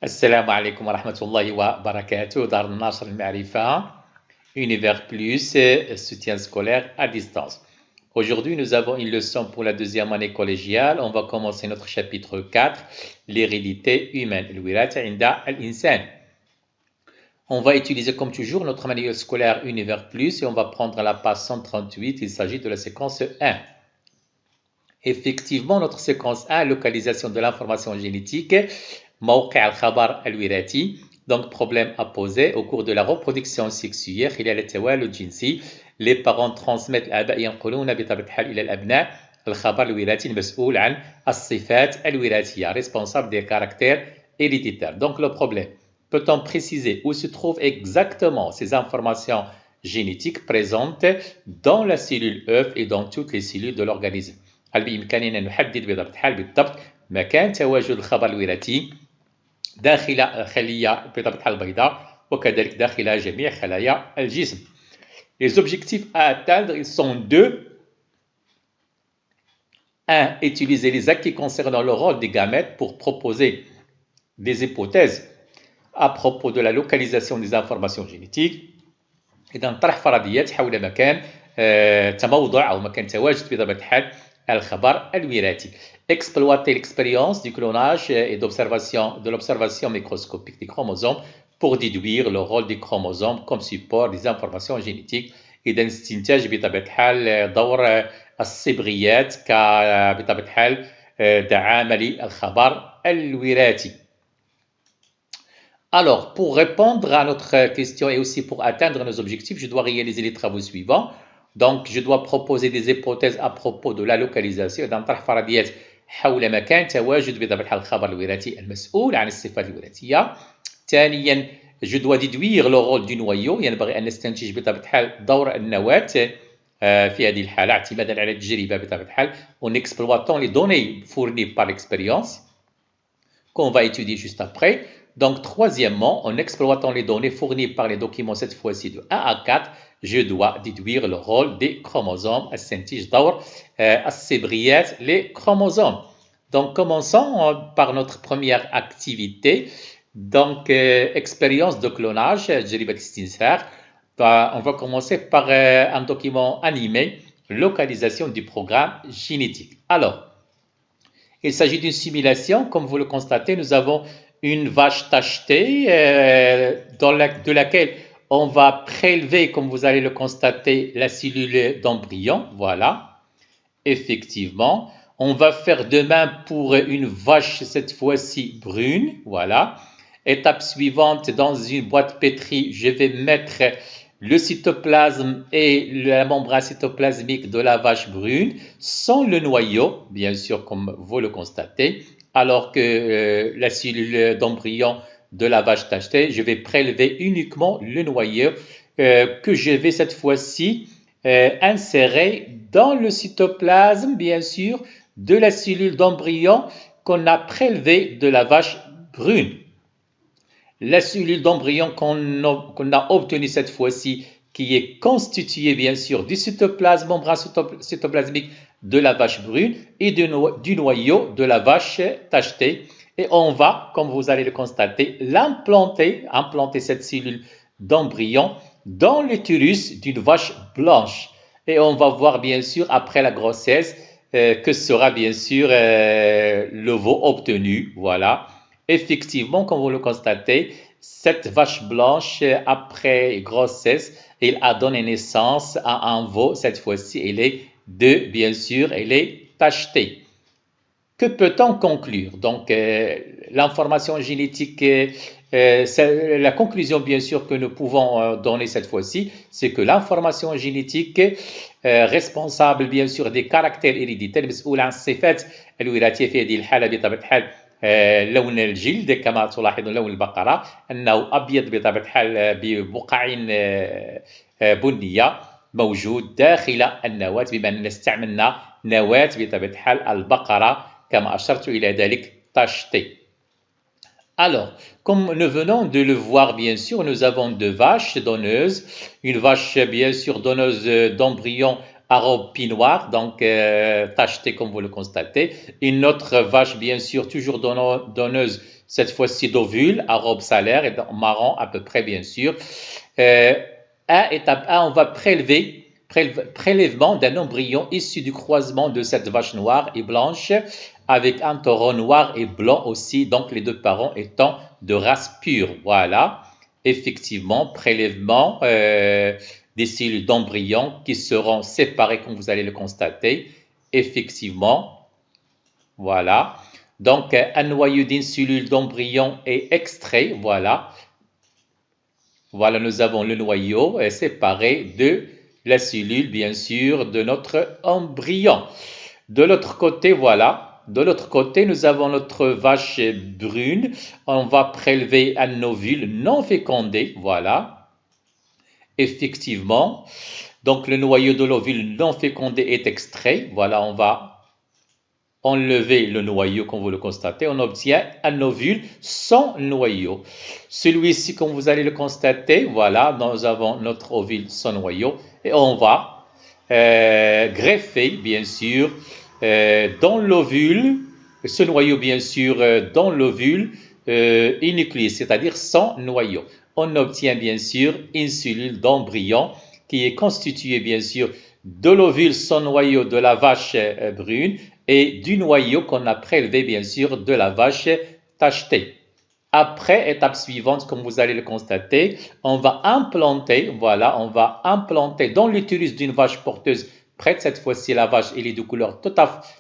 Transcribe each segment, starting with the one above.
السلام عليكم ورحمة الله وبركاته. دار النشر المعرفة Univers Plus, soutien scolaire à distance. Aujourd'hui, nous avons une leçon pour la deuxième année collégiale. On va commencer notre chapitre 4, l'hérédité humaine. الوراثة عند الإنسان. On va utiliser comme toujours notre manuel scolaire Univers Plus et on va prendre la page 138. Il s'agit de la séquence 1. Effectivement, notre séquence 1, localisation de l'information génétique, موقع الخبر الوراثي. Donc, problème à poser au cours de la reproduction sexuelle, خلال التوالد الجنسي, les parents transmettent الآباء ينقلون بطبيعة الحال إلى الأبناء الخبر الوراثي المسؤول عن الصفات الوراثية, responsable des caractères héréditaires. Donc, le problème, peut-on préciser où se trouvent exactement ces informations génétiques présentes dans la cellule œuf et dans toutes les cellules de l'organisme. هل بإمكاننا نحدد بطبيعة الحال بالضبط مكان تواجد الخبر الوراثي داخل خلية بطبيعة الحال البيضاء وكذلك داخل جميع خلايا الجسم. Les objectifs à atteindre, ils sont deux. 1. Utiliser les acquis concernant le rôle des gamètes pour proposer des hypothèses à propos de la localisation des informations génétiques. إذا نطرح فرضيات حول مكان تموضع أو مكان تواجد بطبيعة الحال الخبر الوراثي. Exploiter l'expérience du clonage et de l'observation microscopique des chromosomes pour déduire le rôle des chromosomes comme support des informations génétiques. إذا استنتاج بطبيعة الحال دور الصبغيات بطبيعة الحال دعامة للخبر الوراثي. Alors, pour répondre à notre question et aussi pour atteindre nos objectifs, je dois réaliser les travaux suivants. Donc, je dois proposer des hypothèses à propos de la localisation. نطرح فرضيات حول مكان تواجد بطبيعة الحال الخبر الوراثي المسؤول عن الصفات الوراثية. ثانياً, je dois déduire le rôle du noyau. ينبغي أن نستنتج بطبيعة الحال دور النواة في هذه الحالة اعتمادا على التجربة بطبيعة الحال en exploitant les données fournies par l'expérience qu'on va étudier juste après. Donc, troisièmement, en exploitant les données fournies par les documents, cette fois-ci de 1 à 4, je dois déduire le rôle des chromosomes, استنتج دور الصبغيات, les chromosomes. Donc, commençons par notre première activité. Donc, expérience de clonage, تجربة استنساخ. On va commencer par un document animé, localisation du programme génétique. Alors, il s'agit d'une simulation. Comme vous le constatez, nous avons une vache tachetée de laquelle on va prélever, comme vous allez le constater, la cellule d'embryon. Voilà, effectivement. On va faire de même pour une vache, cette fois-ci brune. Voilà. Étape suivante, dans une boîte pétrie, je vais mettre le cytoplasme et la membrane cytoplasmique de la vache brune sans le noyau, bien sûr, comme vous le constatez. Alors que la cellule d'embryon de la vache tachetée, je vais prélever uniquement le noyau que je vais cette fois-ci insérer dans le cytoplasme, bien sûr, de la cellule d'embryon qu'on a prélevée de la vache brune. La cellule d'embryon qu'on a obtenue cette fois-ci, qui est constituée bien sûr du cytoplasme, membrane cytoplasmique de la vache brune et du noyau de la vache tachetée. Et on va, comme vous allez le constater, implanter cette cellule d'embryon dans l'utérus d'une vache blanche. Et on va voir bien sûr après la grossesse que sera bien sûr le veau obtenu. Voilà. Effectivement, comme vous le constatez, cette vache blanche, après grossesse, elle a donné naissance à un veau. Cette fois-ci, elle est tachetée. Que peut-on conclure? Donc, l'information génétique, la conclusion bien sûr que nous pouvons donner cette fois-ci, c'est que l'information génétique responsable bien sûr des caractères héréditaires مسؤول عن الصفات الوراثية في هذه الحالة بطبيعة الحال لون الجلد كما تلاحظون لون البقرة أنه أبيض بطبيعة الحال ببقع بنية موجود داخل النواة بما أننا استعملنا نواة بطبيعة الحال البقرة كما أشرت إلى ذلك tachetée. Alors, comme nous venons de le voir, bien sûr, nous avons deux vaches donneuses. Une vache, bien sûr, donneuse d'embryons à robe pinoire, donc tachetée comme vous le constatez. Une autre vache, bien sûr, toujours donneuse cette fois-ci d'ovule, arobe salaire, et marron à peu près, bien sûr. Étape 1, on va prélèvement d'un embryon issu du croisement de cette vache noire et blanche avec un taureau noir et blanc aussi, donc les deux parents étant de race pure. Voilà, effectivement, prélèvement des cellules d'embryon qui seront séparées, comme vous allez le constater. Effectivement, voilà. Donc, un noyau d'une cellule d'embryon est extrait, voilà. Voilà, nous avons le noyau séparé de la cellule, bien sûr, de notre embryon. De l'autre côté, voilà, de l'autre côté, nous avons notre vache brune. On va prélever un ovule non fécondé, voilà. Effectivement, donc le noyau de l'ovule non fécondé est extrait. Voilà, on va enlever le noyau, comme vous le constatez, on obtient un ovule sans noyau. Celui-ci, comme vous allez le constater, voilà, nous avons notre ovule sans noyau et on va greffer, bien sûr, dans l'ovule, ce noyau, bien sûr, dans l'ovule nucléé, c'est-à-dire sans noyau. On obtient, bien sûr, une cellule d'embryon qui est constituée, bien sûr, de l'ovule sans noyau de la vache brune et du noyau qu'on a prélevé, bien sûr, de la vache tachetée. Après, étape suivante, comme vous allez le constater, on va implanter, voilà, on va implanter dans l'utérus d'une vache porteuse prête. Cette fois-ci, la vache, elle est de couleur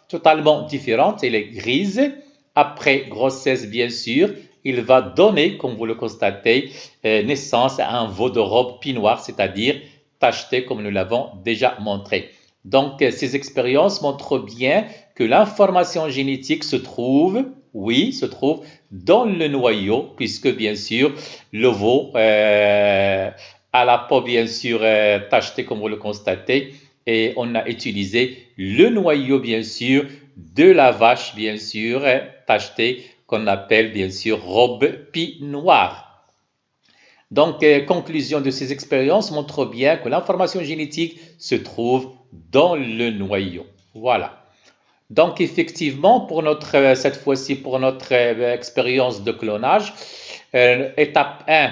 totalement différente, elle est grise. Après grossesse, bien sûr, il va donner, comme vous le constatez, naissance à un veau de robe pie-noir, c'est-à-dire tacheté, comme nous l'avons déjà montré. Donc, ces expériences montrent bien que l'information génétique se trouve, oui, se trouve dans le noyau, puisque bien sûr, le veau a la peau bien sûr tachetée, comme vous le constatez, et on a utilisé le noyau bien sûr de la vache bien sûr tachetée, qu'on appelle bien sûr robe pie noire. Donc, conclusion de ces expériences montre bien que l'information génétique se trouve dans le noyau. Voilà. Donc, effectivement, pour notre, cette fois-ci, pour notre expérience de clonage, étape 1,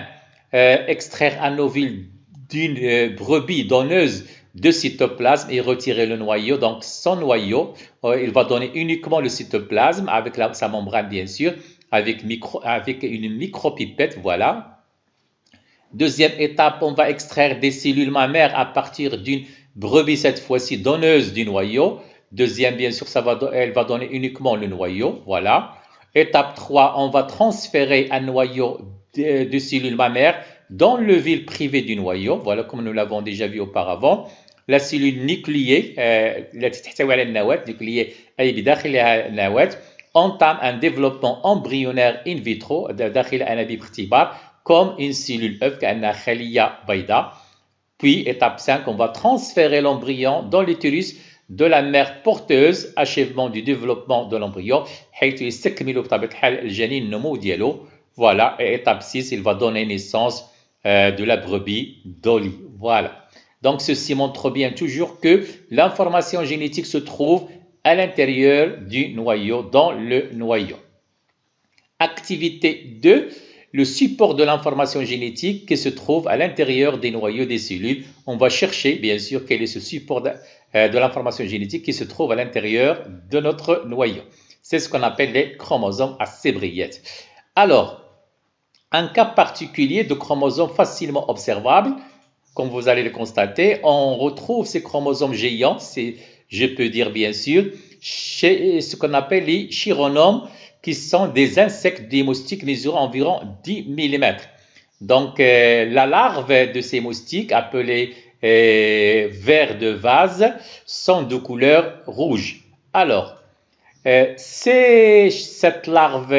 extraire un ovule d'une brebis donneuse de cytoplasme et retirer le noyau. Donc, son noyau, il va donner uniquement le cytoplasme avec sa membrane, bien sûr, avec une micropipette, voilà. Deuxième étape, on va extraire des cellules mammaires à partir d'une brebis, cette fois-ci donneuse du noyau. Deuxième, bien sûr, elle va donner uniquement le noyau. Voilà. Étape 3, on va transférer un noyau de cellules mammaires dans le ville privé du noyau. Voilà, comme nous l'avons déjà vu auparavant. La cellule nucléée, entame un développement embryonnaire in vitro comme une cellule œuf كأنها خلية بيضاء. Puis, étape 5, on va transférer l'embryon dans l'utérus de la mère porteuse, achèvement du développement de l'embryon. Voilà, et étape 6, il va donner naissance de la brebis Dolly. Voilà. Donc, ceci montre bien toujours que l'information génétique se trouve à l'intérieur du noyau, dans le noyau. Activité 2. Le support de l'information génétique qui se trouve à l'intérieur des noyaux des cellules. On va chercher, bien sûr, quel est ce support de l'information génétique qui se trouve à l'intérieur de notre noyau. C'est ce qu'on appelle les chromosomes à sébriette. Alors, un cas particulier de chromosomes facilement observable, comme vous allez le constater, on retrouve ces chromosomes géants, je peux dire bien sûr, chez ce qu'on appelle les chironomes, qui sont des insectes des moustiques mesurant environ 10 mm. Donc, la larve de ces moustiques, appelée vers de vase, sont de couleur rouge. Alors, cette larve,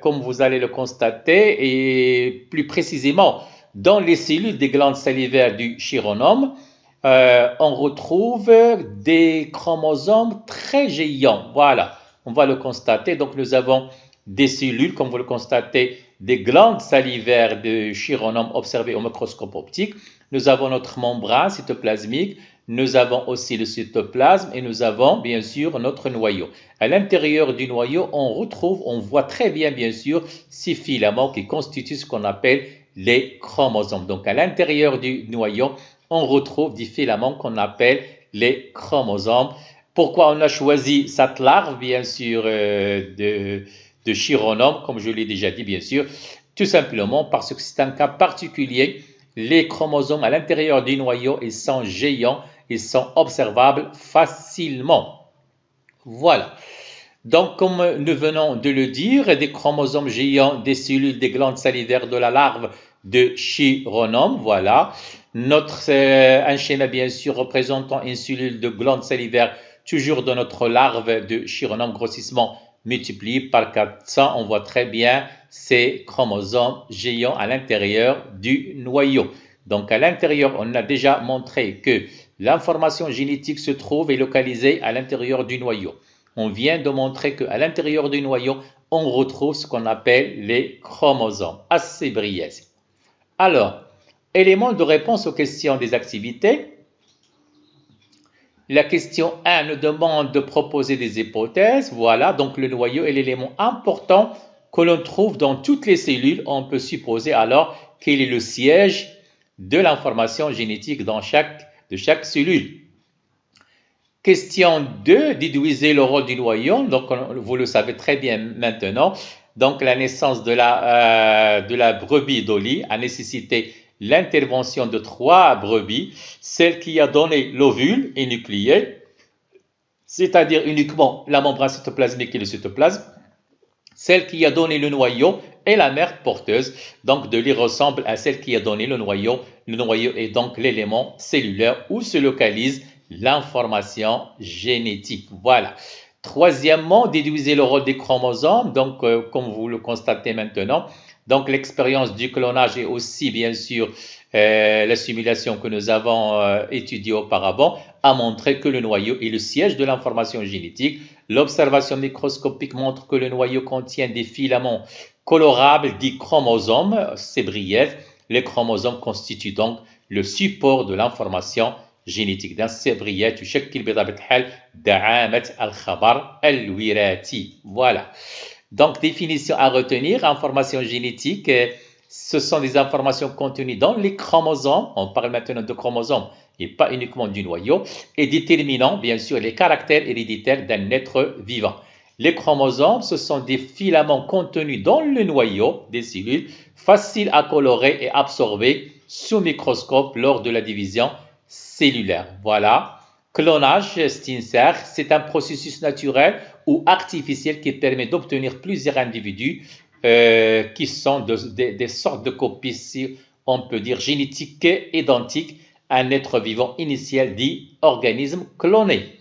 comme vous allez le constater, et plus précisément dans les cellules des glandes salivaires du chironome, on retrouve des chromosomes très géants. Voilà. On va le constater. Donc, nous avons des cellules, comme vous le constatez, des glandes salivaires de chironome observées au microscope optique. Nous avons notre membrane cytoplasmique. nous avons aussi le cytoplasme et nous avons bien sûr notre noyau. À l'intérieur du noyau, on voit très bien bien sûr ces filaments qui constituent ce qu'on appelle les chromosomes. Donc à l'intérieur du noyau, on retrouve des filaments qu'on appelle les chromosomes. Pourquoi on a choisi cette larve bien sûr de chironome, comme je l'ai déjà dit bien sûr? Tout simplement parce que c'est un cas particulier. Les chromosomes à l'intérieur du noyau, ils sont géants, ils sont observables facilement. Voilà. Donc, comme nous venons de le dire, des chromosomes géants des cellules des glandes salivaires de la larve de chironome, voilà. Un schéma, bien sûr, représentant une cellule de glande salivaire, toujours dans notre larve de chironome, grossissement multiplié par 400. On voit très bien ces chromosomes géants à l'intérieur du noyau. Donc, à l'intérieur, on a déjà montré que l'information génétique se trouve et localisée à l'intérieur du noyau. On vient de montrer qu'à l'intérieur du noyau, on retrouve ce qu'on appelle les chromosomes. Assez brillant. Alors, éléments de réponse aux questions des activités. La question 1 nous demande de proposer des hypothèses. Voilà, donc le noyau est l'élément important que l'on trouve dans toutes les cellules. On peut supposer alors qu'il est le siège de l'information génétique de chaque cellule. Question 2, déduisez le rôle du noyau. Donc, vous le savez très bien maintenant. Donc, la naissance de la brebis Dolly a nécessité l'intervention de 3 brebis, celle qui a donné l'ovule énucléé, c'est-à-dire uniquement la membrane cytoplasmique et le cytoplasme, celle qui a donné le noyau est la mère porteuse, donc Dolly ressemble à celle qui a donné le noyau. Le noyau est donc l'élément cellulaire où se localise l'information génétique. Voilà. Troisièmement, déduisez le rôle des chromosomes. Donc, comme vous le constatez maintenant, donc l'expérience du clonage est aussi bien sûr la simulation que nous avons étudiée auparavant a montré que le noyau est le siège de l'information génétique. L'observation microscopique montre que le noyau contient des filaments colorables dits chromosomes, c'est brief. Les chromosomes constituent donc le support de l'information génétique. Dans ces brief, تشكل بطبيعة الحال دعامة الخبر الوراثي. Voilà. Donc, définition à retenir, information génétique, ce sont des informations contenues dans les chromosomes, on parle maintenant de chromosomes et pas uniquement du noyau, et déterminant bien sûr les caractères héréditaires d'un être vivant. Les chromosomes, ce sont des filaments contenus dans le noyau des cellules, faciles à colorer et absorber sous microscope lors de la division cellulaire. Voilà. Clonage, c'est un processus naturel ou artificiel qui permet d'obtenir plusieurs individus qui sont des sortes de copies, si on peut dire, génétiques identiques à un être vivant initial dit organisme cloné.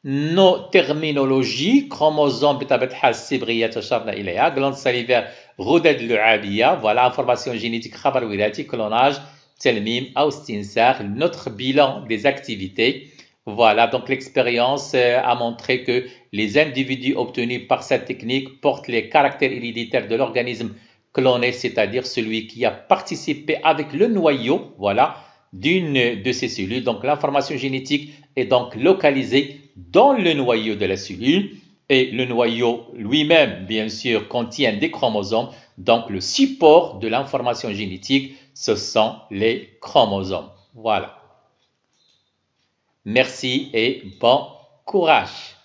Nos terminologies, chromosomes, glande salivaire, غدد اللعابية, voilà, information génétique, خبر وراثي, clonage, telmim, austinsar, notre bilan des activités. Voilà, donc l'expérience a montré que les individus obtenus par cette technique portent les caractères héréditaires de l'organisme cloné, c'est-à-dire celui qui a participé avec le noyau, voilà, d'une de ces cellules. Donc l'information génétique est donc localisée dans le noyau de la cellule et le noyau lui-même, bien sûr, contient des chromosomes. Donc le support de l'information génétique, ce sont les chromosomes. Voilà. Merci et bon courage.